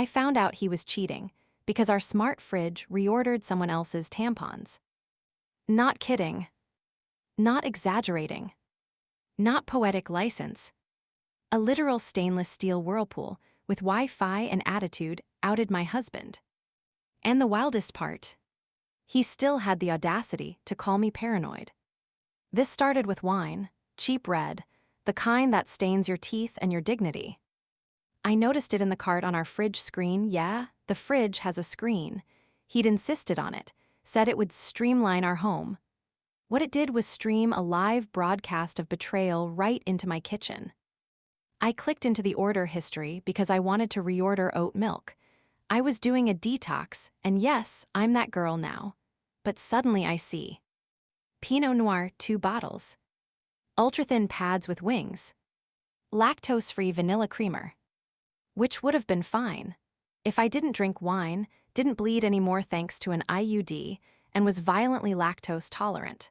I found out he was cheating because our smart fridge reordered someone else's tampons. Not kidding. Not exaggerating. Not poetic license. A literal stainless steel whirlpool with Wi-Fi and attitude outed my husband. And the wildest part, he still had the audacity to call me paranoid. This started with wine, cheap red, the kind that stains your teeth and your dignity. I noticed it in the cart on our fridge screen. Yeah, the fridge has a screen. He'd insisted on it, said it would streamline our home. What it did was stream a live broadcast of Betrayal right into my kitchen. I clicked into the order history because I wanted to reorder oat milk. I was doing a detox, and yes, I'm that girl now. But suddenly I see Pinot Noir 2 bottles, ultra-thin pads with wings, lactose-free vanilla creamer, which would have been fine if I didn't drink wine, didn't bleed anymore thanks to an IUD, and was violently lactose tolerant.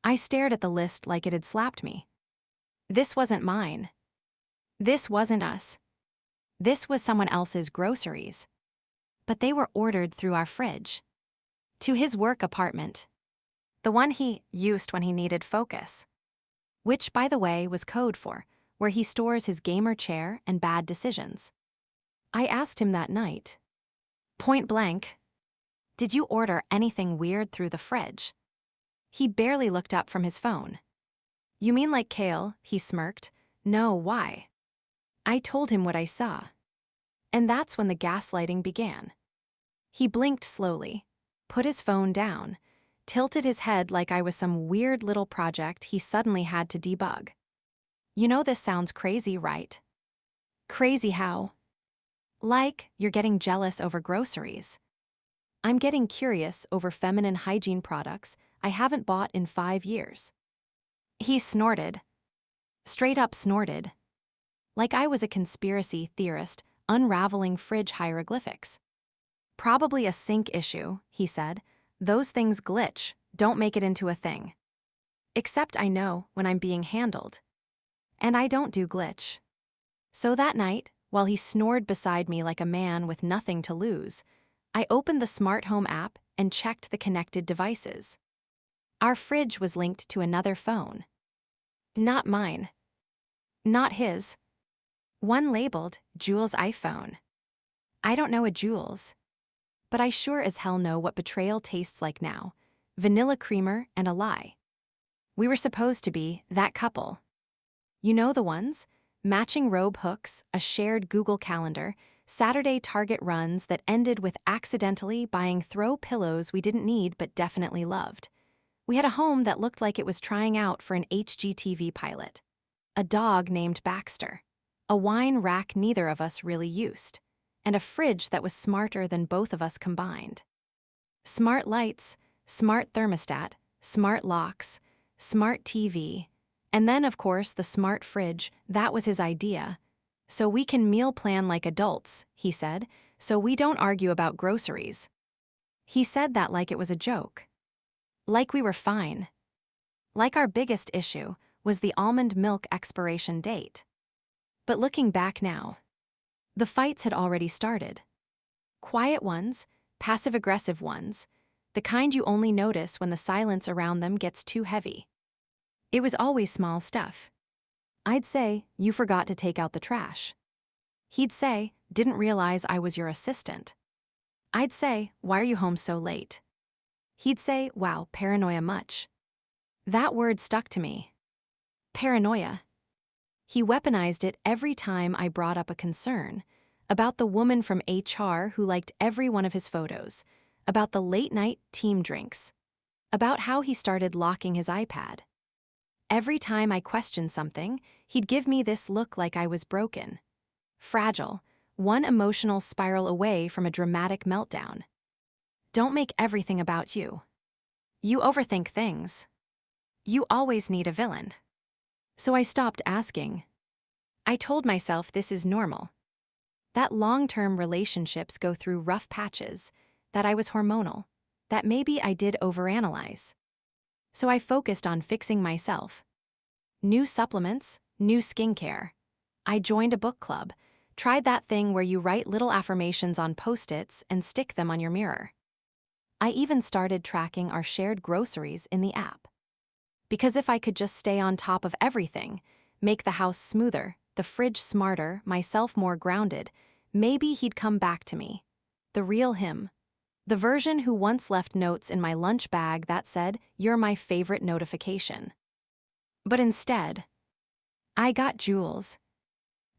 I stared at the list like it had slapped me. This wasn't mine. This wasn't us. This was someone else's groceries. But they were ordered through our fridge. To his work apartment. The one he used when he needed focus. Which, by the way, was code for where he stores his gamer chair and bad decisions. I asked him that night, point blank, "Did you order anything weird through the fridge?" He barely looked up from his phone. "You mean like kale?" he smirked. "No, why?" I told him what I saw. And that's when the gaslighting began. He blinked slowly, put his phone down, tilted his head like I was some weird little project he suddenly had to debug. You know this sounds crazy, right? Crazy how? Like you're getting jealous over groceries. I'm getting curious over feminine hygiene products I haven't bought in 5 years. He snorted. Straight up snorted. Like I was a conspiracy theorist unraveling fridge hieroglyphics. "Probably a sync issue," he said. "Those things glitch, don't make it into a thing. Except I know when I'm being handled. And I don't do glitch." So that night, while he snored beside me like a man with nothing to lose, I opened the smart home app and checked the connected devices. Our fridge was linked to another phone. Not mine. Not his. One labeled Jules' iPhone. I don't know a Jules. But I sure as hell know what betrayal tastes like now. Vanilla creamer and a lie. We were supposed to be that couple. You know the ones? Matching robe hooks, a shared Google Calendar, Saturday Target runs that ended with accidentally buying throw pillows we didn't need but definitely loved. We had a home that looked like it was trying out for an HGTV pilot. A dog named Baxter. A wine rack neither of us really used. And a fridge that was smarter than both of us combined. Smart lights, smart thermostat, smart locks, smart TV, and then, of course, the smart fridge. That was his idea. "So we can meal plan like adults," he said, "so we don't argue about groceries." He said that like it was a joke. Like we were fine. Like our biggest issue was the almond milk expiration date. But looking back now, the fights had already started. Quiet ones, passive-aggressive ones, the kind you only notice when the silence around them gets too heavy. It was always small stuff. I'd say, "You forgot to take out the trash." He'd say, "Didn't realize I was your assistant." I'd say, "Why are you home so late?" He'd say, "Wow, paranoia much." That word stuck to me. Paranoia. He weaponized it every time I brought up a concern. About the woman from HR who liked every one of his photos. About the late-night team drinks. About how he started locking his iPad. Every time I questioned something, he'd give me this look like I was broken. Fragile, one emotional spiral away from a dramatic meltdown. "Don't make everything about you. You overthink things. You always need a villain." So I stopped asking. I told myself this is normal. That long-term relationships go through rough patches, that I was hormonal, that maybe I did overanalyze. So I focused on fixing myself. New supplements, new skincare. I joined a book club, Tried that thing where you write little affirmations on Post-its and stick them on your mirror. I even started tracking our shared groceries in the app. Because if I could just stay on top of everything, make the house smoother, the fridge smarter, myself more grounded, maybe he'd come back to me. The real him. The version who once left notes in my lunch bag that said, "You're my favorite notification." But instead, I got jewels.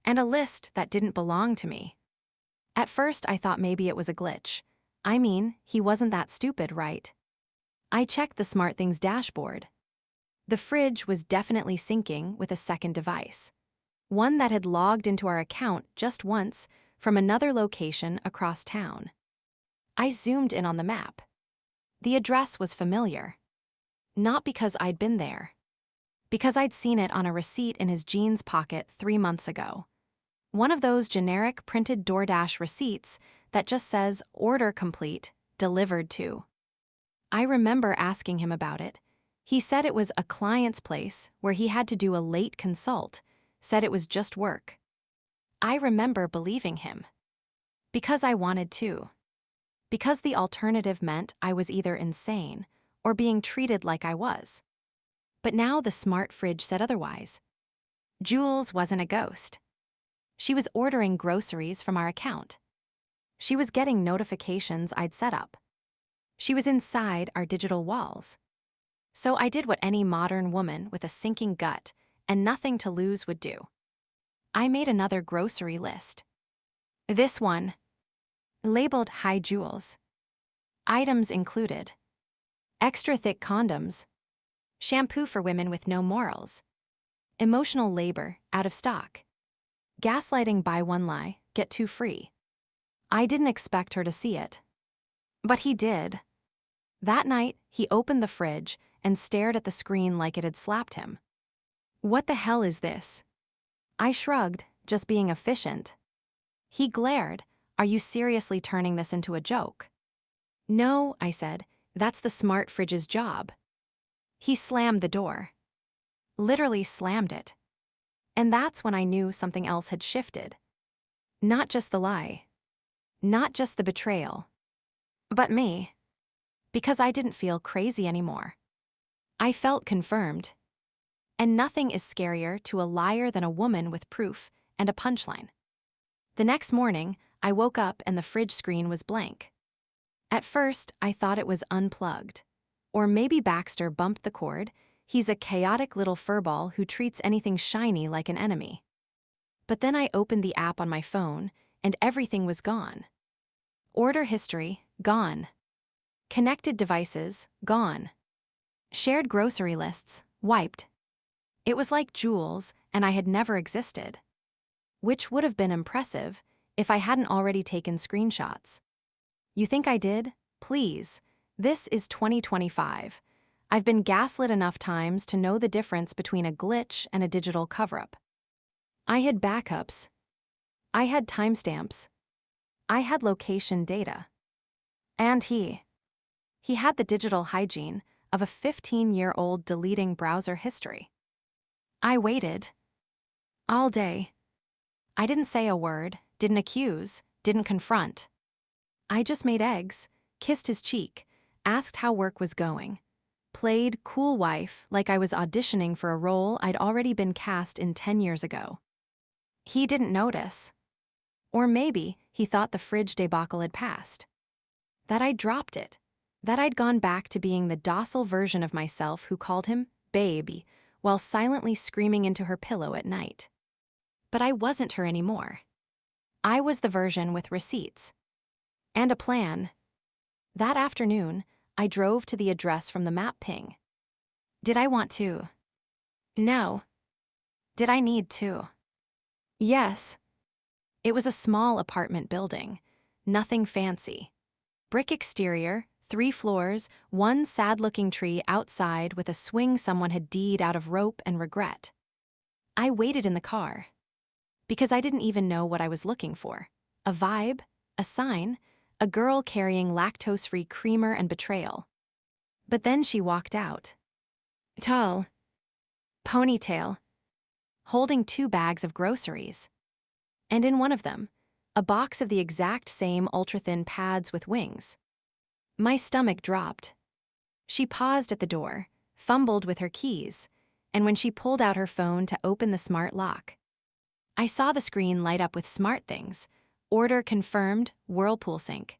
And a list that didn't belong to me. At first, I thought maybe it was a glitch. I mean, he wasn't that stupid, right? I checked the SmartThings dashboard. The fridge was definitely syncing with a second device. One that had logged into our account just once from another location across town. I zoomed in on the map. The address was familiar. Not because I'd been there. Because I'd seen it on a receipt in his jeans pocket 3 months ago. One of those generic printed DoorDash receipts that just says order complete, delivered to. I remember asking him about it. He said it was a client's place where he had to do a late consult, said it was just work. I remember believing him. Because I wanted to. Because the alternative meant I was either insane or being treated like I was. But now the smart fridge said otherwise. Jules wasn't a ghost. She was ordering groceries from our account. She was getting notifications I'd set up. She was inside our digital walls. So I did what any modern woman with a sinking gut and nothing to lose would do. I made another grocery list. This one, labeled High Jewels. Items included: extra thick condoms, shampoo for women with no morals, emotional labor, out of stock, gaslighting, buy one lie, get two free. I didn't expect her to see it. But he did. That night, he opened the fridge and stared at the screen like it had slapped him. What the hell is this? I shrugged, just being efficient. He glared. Are you seriously turning this into a joke? No, I said, that's the smart fridge's job. He slammed the door. Literally slammed it. And that's when I knew something else had shifted. Not just the lie. Not just the betrayal. But me. Because I didn't feel crazy anymore. I felt confirmed. And nothing is scarier to a liar than a woman with proof and a punchline. The next morning, I woke up and the fridge screen was blank. At first, I thought it was unplugged. Or maybe Baxter bumped the cord. He's a chaotic little furball who treats anything shiny like an enemy. But then I opened the app on my phone, and everything was gone. Order history, gone. Connected devices, gone. Shared grocery lists, wiped. It was like Jules, and I had never existed. Which would have been impressive if I hadn't already taken screenshots. You think I did? Please. This is 2025. I've been gaslit enough times to know the difference between a glitch and a digital cover-up. I had backups. I had timestamps. I had location data. And he had the digital hygiene of a 15-year-old deleting browser history. I waited. All day. I didn't say a word, didn't accuse, didn't confront. I just made eggs, kissed his cheek, asked how work was going, played cool wife like I was auditioning for a role I'd already been cast in 10 years ago. He didn't notice. Or maybe he thought the fridge debacle had passed. That I'd dropped it. That I'd gone back to being the docile version of myself who called him baby while silently screaming into her pillow at night. But I wasn't her anymore. I was the version with receipts. And a plan. That afternoon, I drove to the address from the map ping. Did I want to? No. Did I need to? Yes. It was a small apartment building. Nothing fancy. Brick exterior, 3 floors, one sad-looking tree outside with a swing someone had deed out of rope and regret. I waited in the car. Because I didn't even know what I was looking for. A vibe, a sign, a girl carrying lactose-free creamer and betrayal. But then she walked out. Tall. Ponytail. Holding 2 bags of groceries. And in one of them, a box of the exact same ultra-thin pads with wings. My stomach dropped. She paused at the door, fumbled with her keys, and when she pulled out her phone to open the smart lock, I saw the screen light up with smart things. Order confirmed, Whirlpool sink.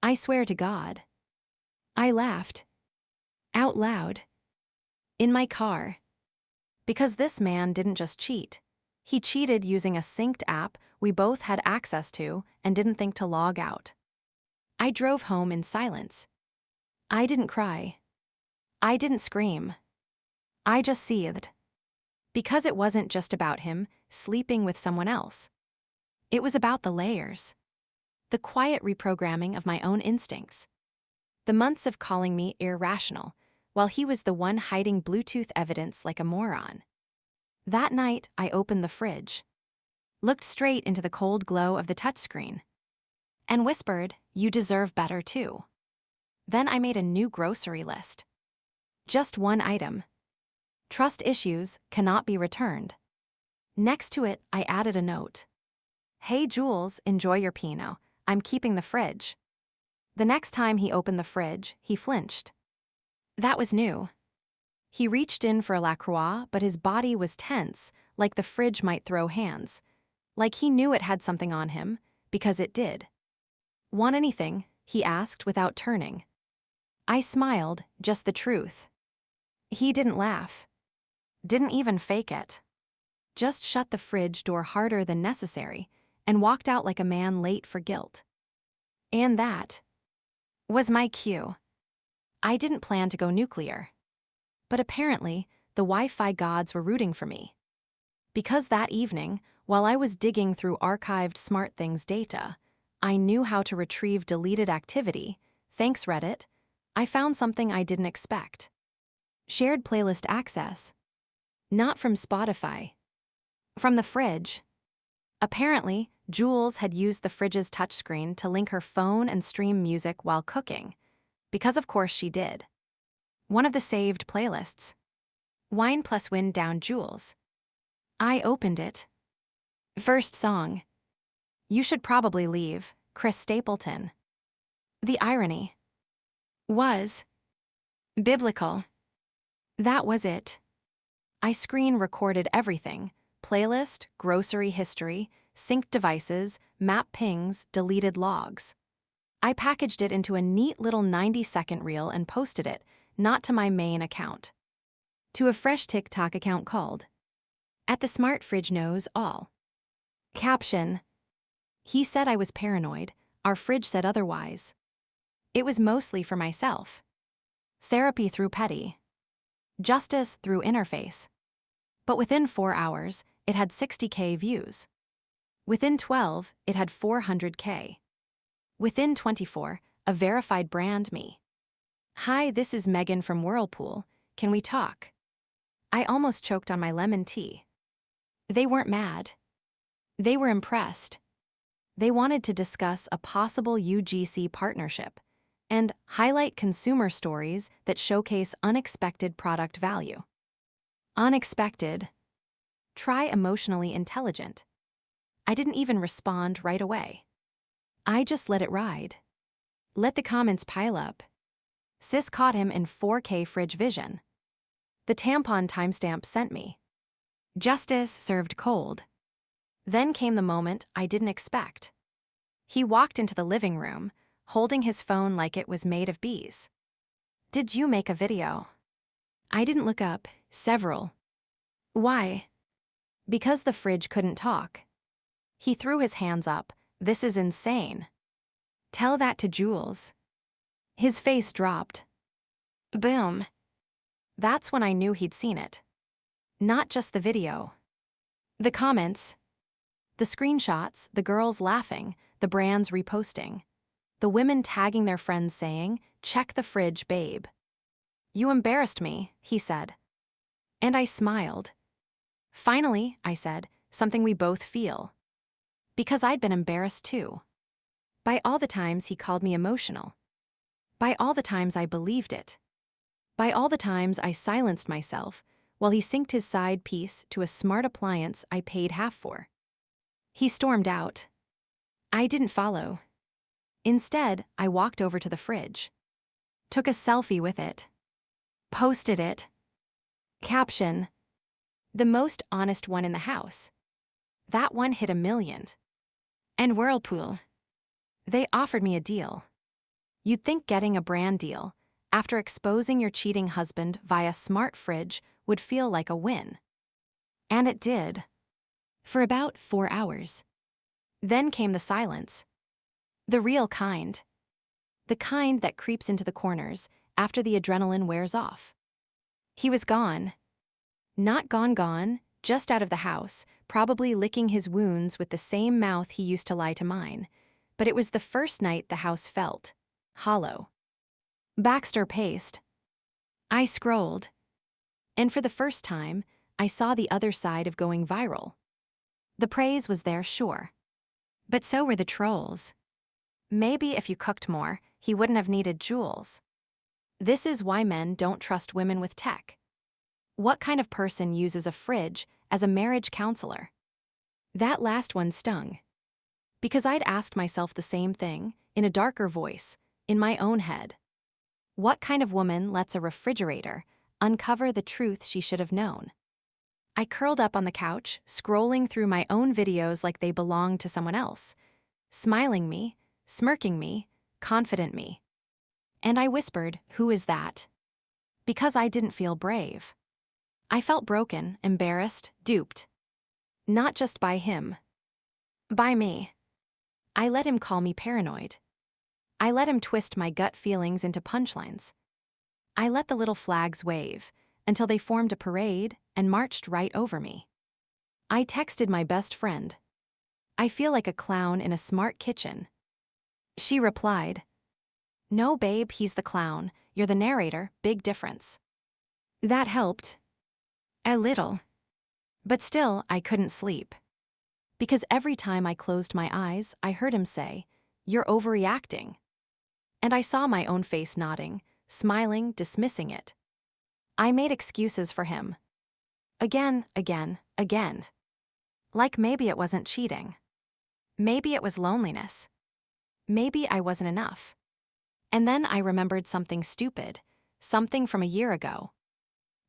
I swear to God. I laughed. Out loud. In my car. Because this man didn't just cheat. He cheated using a synced app we both had access to and didn't think to log out. I drove home in silence. I didn't cry. I didn't scream. I just seethed. Because it wasn't just about him sleeping with someone else. It was about the layers. The quiet reprogramming of my own instincts. The months of calling me irrational, while he was the one hiding Bluetooth evidence like a moron. That night, I opened the fridge, looked straight into the cold glow of the touchscreen, and whispered, "You deserve better too." Then I made a new grocery list. Just one item. Trust issues cannot be returned. Next to it, I added a note. "Hey Jules, enjoy your Pinot. I'm keeping the fridge." The next time he opened the fridge, he flinched. That was new. He reached in for a La Croix, but his body was tense, like the fridge might throw hands. Like he knew it had something on him, because it did. "Want anything?" he asked without turning. I smiled, just the truth. He didn't laugh. Didn't even fake it. Just shut the fridge door harder than necessary and walked out like a man late for guilt. And that was my cue. I didn't plan to go nuclear. But apparently, the Wi-Fi gods were rooting for me. Because that evening, while I was digging through archived SmartThings data, I knew how to retrieve deleted activity. Thanks, Reddit. I found something I didn't expect. Shared playlist access. Not from Spotify. From the fridge. Apparently, Jules had used the fridge's touchscreen to link her phone and stream music while cooking. Because of course she did. One of the saved playlists. Wine plus Wind Down Jules. I opened it. First song. You Should Probably Leave, Chris Stapleton. The irony was biblical. That was it. I screen recorded everything: playlist, grocery history, synced devices, map pings, deleted logs. I packaged it into a neat little 90-second reel and posted it, not to my main account. To a fresh TikTok account called At the Smart Fridge Knows All. Caption: He said I was paranoid, our fridge said otherwise. It was mostly for myself. Therapy through petty. Justice through interface. But within 4 hours, it had 60K views. Within 12, it had 400K. Within 24, a verified brand me. "Hi, this is Megan from Whirlpool. Can we talk?" I almost choked on my lemon tea. They weren't mad. They were impressed. They wanted to discuss a possible UGC partnership and highlight consumer stories that showcase unexpected product value. Unexpected. Try emotionally intelligent. I didn't even respond right away. I just let it ride. Let the comments pile up. Sis caught him in 4K fridge vision. The tampon timestamp sent me. Justice served cold. Then came the moment I didn't expect. He walked into the living room, holding his phone like it was made of bees. "Did you make a video?" I didn't look up. Several. Why? Because the fridge couldn't talk. He threw his hands up. "This is insane. Tell that to Jules." His face dropped. Boom. That's when I knew he'd seen it. Not just the video. The comments. The screenshots, the girls laughing, the brands reposting. The women tagging their friends saying, "Check the fridge, babe." "You embarrassed me," he said. And I smiled. Finally, I said, something we both feel. Because I'd been embarrassed too. By all the times he called me emotional. By all the times I believed it. By all the times I silenced myself while he synced his side piece to a smart appliance I paid half for. He stormed out. I didn't follow. Instead, I walked over to the fridge. Took a selfie with it. Posted it. Caption: the most honest one in the house. That one hit 1 million. And Whirlpool. They offered me a deal. You'd think getting a brand deal, after exposing your cheating husband via smart fridge, would feel like a win. And it did. For about 4 hours. Then came the silence. The real kind. The kind that creeps into the corners after the adrenaline wears off. He was gone. Not gone, just out of the house, probably licking his wounds with the same mouth he used to lie to mine. But it was the first night the house felt hollow. Baxter paced. I scrolled. And for the first time, I saw the other side of going viral. The praise was there, sure. But so were the trolls. Maybe if you cooked more, he wouldn't have needed jewels. This is why men don't trust women with tech. What kind of person uses a fridge as a marriage counselor? That last one stung. Because I'd asked myself the same thing, in a darker voice, in my own head. What kind of woman lets a refrigerator uncover the truth she should have known? I curled up on the couch, scrolling through my own videos like they belonged to someone else. Smiling me, smirking me, confident me. And I whispered, "Who is that?" Because I didn't feel brave. I felt broken, embarrassed, duped. Not just by him. By me. I let him call me paranoid. I let him twist my gut feelings into punchlines. I let the little flags wave until they formed a parade and marched right over me. I texted my best friend. I feel like a clown in a smart kitchen. She replied, "No, babe, he's the clown. You're the narrator, big difference." That helped. A little. But still, I couldn't sleep. Because every time I closed my eyes, I heard him say, "You're overreacting." And I saw my own face nodding, smiling, dismissing it. I made excuses for him. Again. Like maybe it wasn't cheating. Maybe it was loneliness. Maybe I wasn't enough. And then I remembered something stupid, something from a year ago.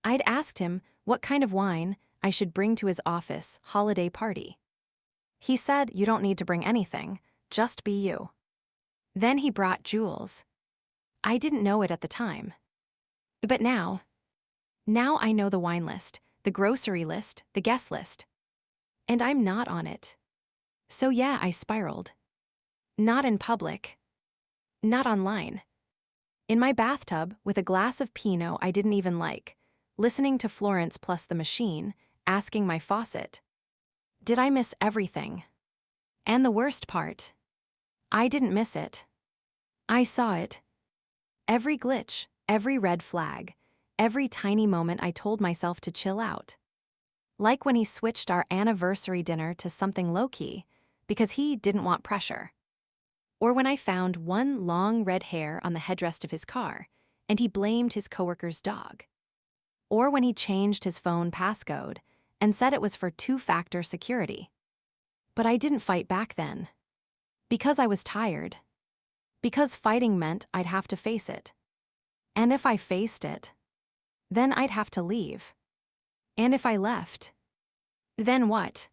I'd asked him what kind of wine I should bring to his office holiday party. He said, "You don't need to bring anything, just be you." Then he brought jewels. I didn't know it at the time. But now I know the wine list, the grocery list, the guest list. And I'm not on it. So yeah, I spiraled. Not in public. Not online. In my bathtub with a glass of Pinot I didn't even like, listening to Florence Plus the Machine, asking my faucet. Did I miss everything? And the worst part, I didn't miss it. I saw it. Every glitch, every red flag, every tiny moment I told myself to chill out. Like when he switched our anniversary dinner to something low-key because he didn't want pressure. Or when I found one long red hair on the headrest of his car and he blamed his coworker's dog. Or when he changed his phone passcode and said it was for 2-factor security. But I didn't fight back then. Because I was tired. Because fighting meant I'd have to face it. And if I faced it, then I'd have to leave. And if I left, then what?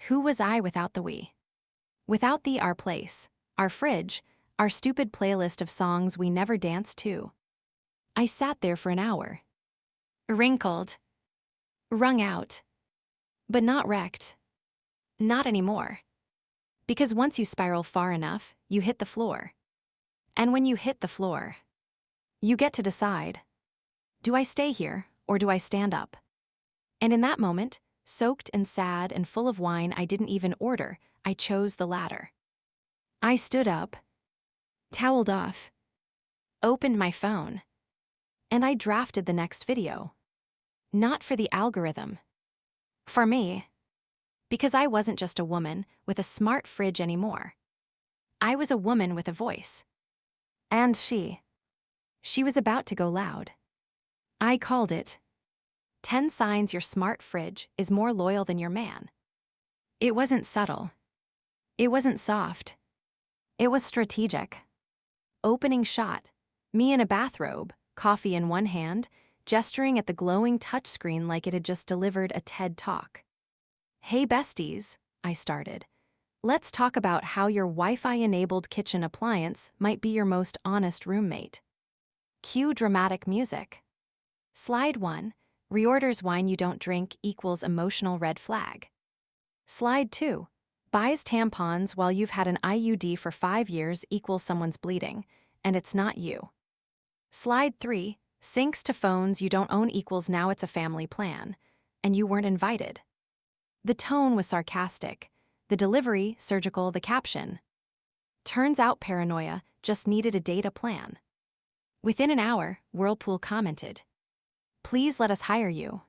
Who was I without the we? Without the our place, our fridge, our stupid playlist of songs we never danced to. I sat there for an hour. Wrinkled. Wrung out. But not wrecked. Not anymore. Because once you spiral far enough, you hit the floor. And when you hit the floor, you get to decide. Do I stay here, or do I stand up? And in that moment, soaked and sad and full of wine I didn't even order, I chose the latter. I stood up, toweled off, opened my phone, and I drafted the next video. Not for the algorithm. For me. Because I wasn't just a woman with a smart fridge anymore. I was a woman with a voice. And she was about to go loud. I called it 10 signs your smart fridge is more loyal than your man. It wasn't subtle. It wasn't soft. It was strategic. Opening shot. Me in a bathrobe, coffee in one hand, gesturing at the glowing touchscreen like it had just delivered a TED Talk. "Hey besties," I started. "Let's talk about how your Wi-Fi-enabled kitchen appliance might be your most honest roommate." Cue dramatic music. Slide 1. Reorders wine you don't drink equals emotional red flag. Slide 2. Buys tampons while you've had an IUD for 5 years equals someone's bleeding, and it's not you. Slide 3. Syncs to phones you don't own equals now it's a family plan, and you weren't invited. The tone was sarcastic, the delivery surgical, the caption. Turns out paranoia just needed a data plan. Within an hour, Whirlpool commented, "Please let us hire you."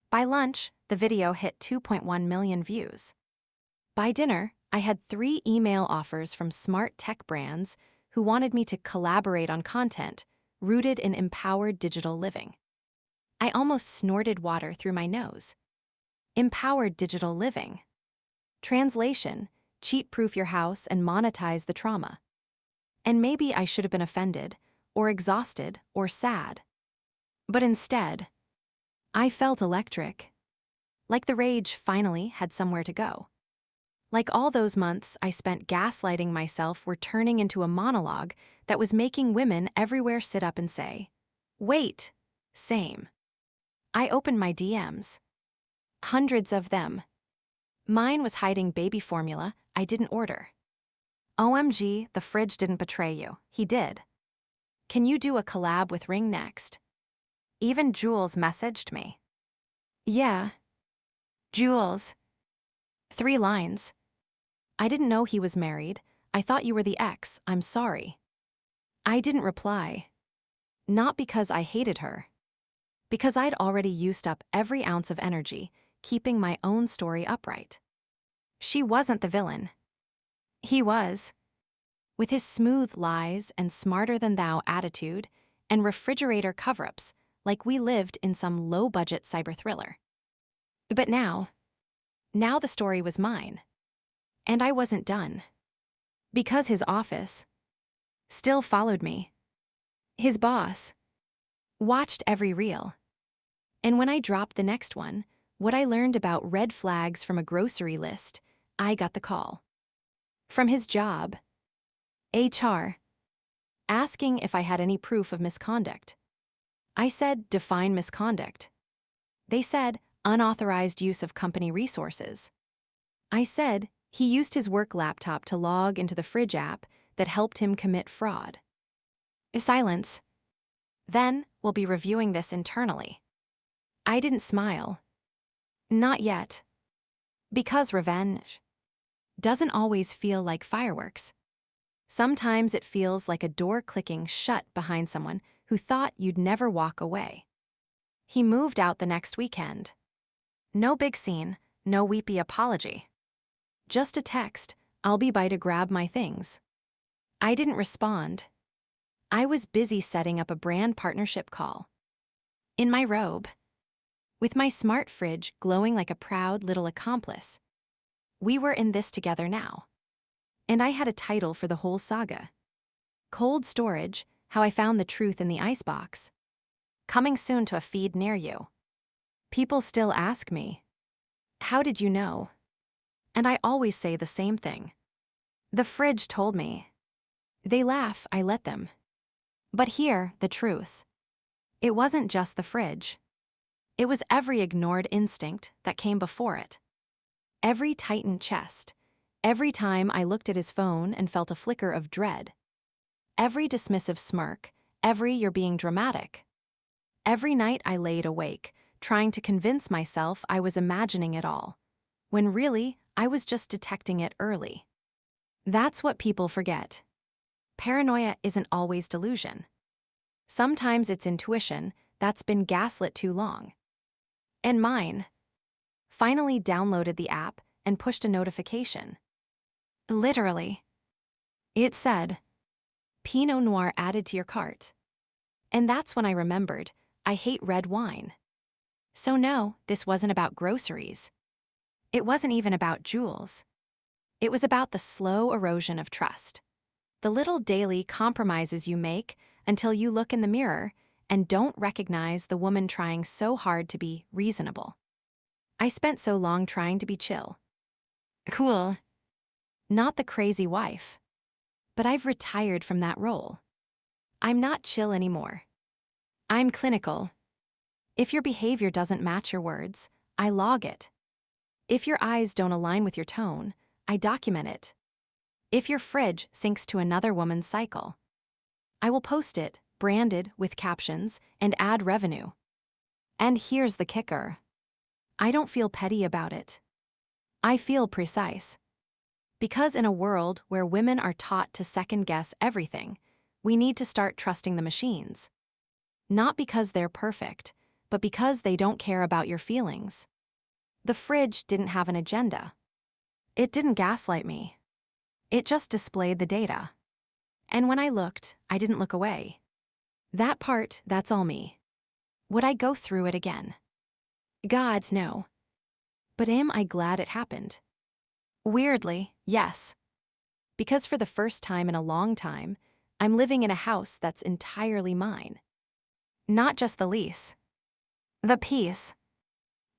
By lunch, the video hit 2.1 million views. By dinner, I had 3 email offers from smart tech brands who wanted me to collaborate on content rooted in empowered digital living. I almost snorted water through my nose. Empowered digital living. Translation: cheat-proof your house and monetize the trauma. And maybe I should have been offended, or exhausted, or sad. But instead, I felt electric. Like the rage finally had somewhere to go. Like all those months I spent gaslighting myself were turning into a monologue that was making women everywhere sit up and say, "Wait, same." I opened my DMs. Hundreds of them. Mine was hiding baby formula I didn't order. "OMG, the fridge didn't betray you. He did. Can you do a collab with Ring next?" Even Jules messaged me. "Yeah. Jules." 3 lines. "I didn't know he was married. I thought you were the ex. I'm sorry." I didn't reply. Not because I hated her. Because I'd already used up every ounce of energy, keeping my own story upright. She wasn't the villain. He was. With his smooth lies and smarter-than-thou attitude and refrigerator cover-ups, like we lived in some low-budget cyber thriller. But now the story was mine. And I wasn't done. Because his office still followed me. His boss watched every reel. And when I dropped the next one, what I learned about red flags from a grocery list, I got the call. From his job, HR, asking if I had any proof of misconduct. I said, "Define misconduct." They said, "Unauthorized use of company resources." I said, he used his work laptop to log into the fridge app that helped him commit fraud. A silence. "Then, we'll be reviewing this internally." I didn't smile. Not yet. Because revenge doesn't always feel like fireworks. Sometimes it feels like a door clicking shut behind someone who thought you'd never walk away. He moved out the next weekend. No big scene, no weepy apology. Just a text, "I'll be by to grab my things." I didn't respond. I was busy setting up a brand partnership call. In my robe. With my smart fridge glowing like a proud little accomplice. We were in this together now. And I had a title for the whole saga. Cold storage, how I found the truth in the icebox. Coming soon to a feed near you. People still ask me, "How did you know?" And I always say the same thing. "The fridge told me." They laugh, I let them. But here, the truth. It wasn't just the fridge. It was every ignored instinct that came before it. Every tightened chest. Every time I looked at his phone and felt a flicker of dread. Every dismissive smirk. Every "you're being dramatic." Every night I laid awake, trying to convince myself I was imagining it all, when really I was just detecting it early. That's what people forget. Paranoia isn't always delusion. Sometimes it's intuition that's been gaslit too long. And mine finally downloaded the app and pushed a notification. Literally. It said, "Pinot Noir added to your cart." And that's when I remembered, I hate red wine. So no, this wasn't about groceries. It wasn't even about jewels. It was about the slow erosion of trust. The little daily compromises you make until you look in the mirror and don't recognize the woman trying so hard to be reasonable. I spent so long trying to be chill. Cool. Not the crazy wife. But I've retired from that role. I'm not chill anymore. I'm clinical. If your behavior doesn't match your words, I log it. If your eyes don't align with your tone, I document it. If your fridge syncs to another woman's cycle, I will post it, branded with captions, and add revenue. And here's the kicker. I don't feel petty about it. I feel precise. Because in a world where women are taught to second-guess everything, we need to start trusting the machines. Not because they're perfect, but because they don't care about your feelings. The fridge didn't have an agenda. It didn't gaslight me. It just displayed the data. And when I looked, I didn't look away. That part, that's all me. Would I go through it again? God, no. But am I glad it happened? Weirdly, yes. Because for the first time in a long time, I'm living in a house that's entirely mine. Not just the lease. The peace.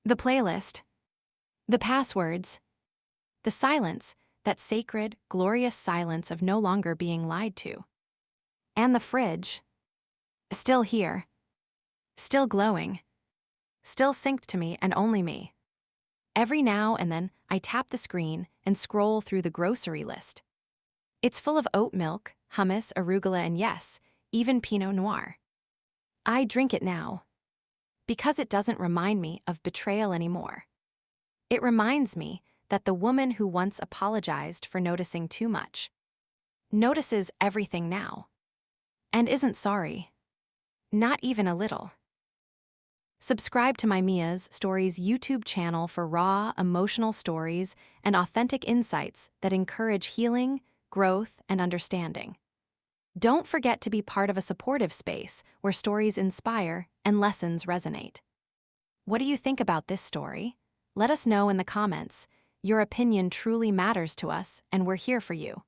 The playlist. The passwords. The silence, that sacred, glorious silence of no longer being lied to. And the fridge. Still here. Still glowing. Still synced to me and only me. Every now and then, I tap the screen and scroll through the grocery list. It's full of oat milk, hummus, arugula, and yes, even Pinot Noir. I drink it now. Because it doesn't remind me of betrayal anymore. It reminds me that the woman who once apologized for noticing too much notices everything now. And isn't sorry. Not even a little. Subscribe to my Mia's Stories YouTube channel for raw, emotional stories and authentic insights that encourage healing, growth, and understanding. Don't forget to be part of a supportive space where stories inspire and lessons resonate. What do you think about this story? Let us know in the comments. Your opinion truly matters to us, and we're here for you.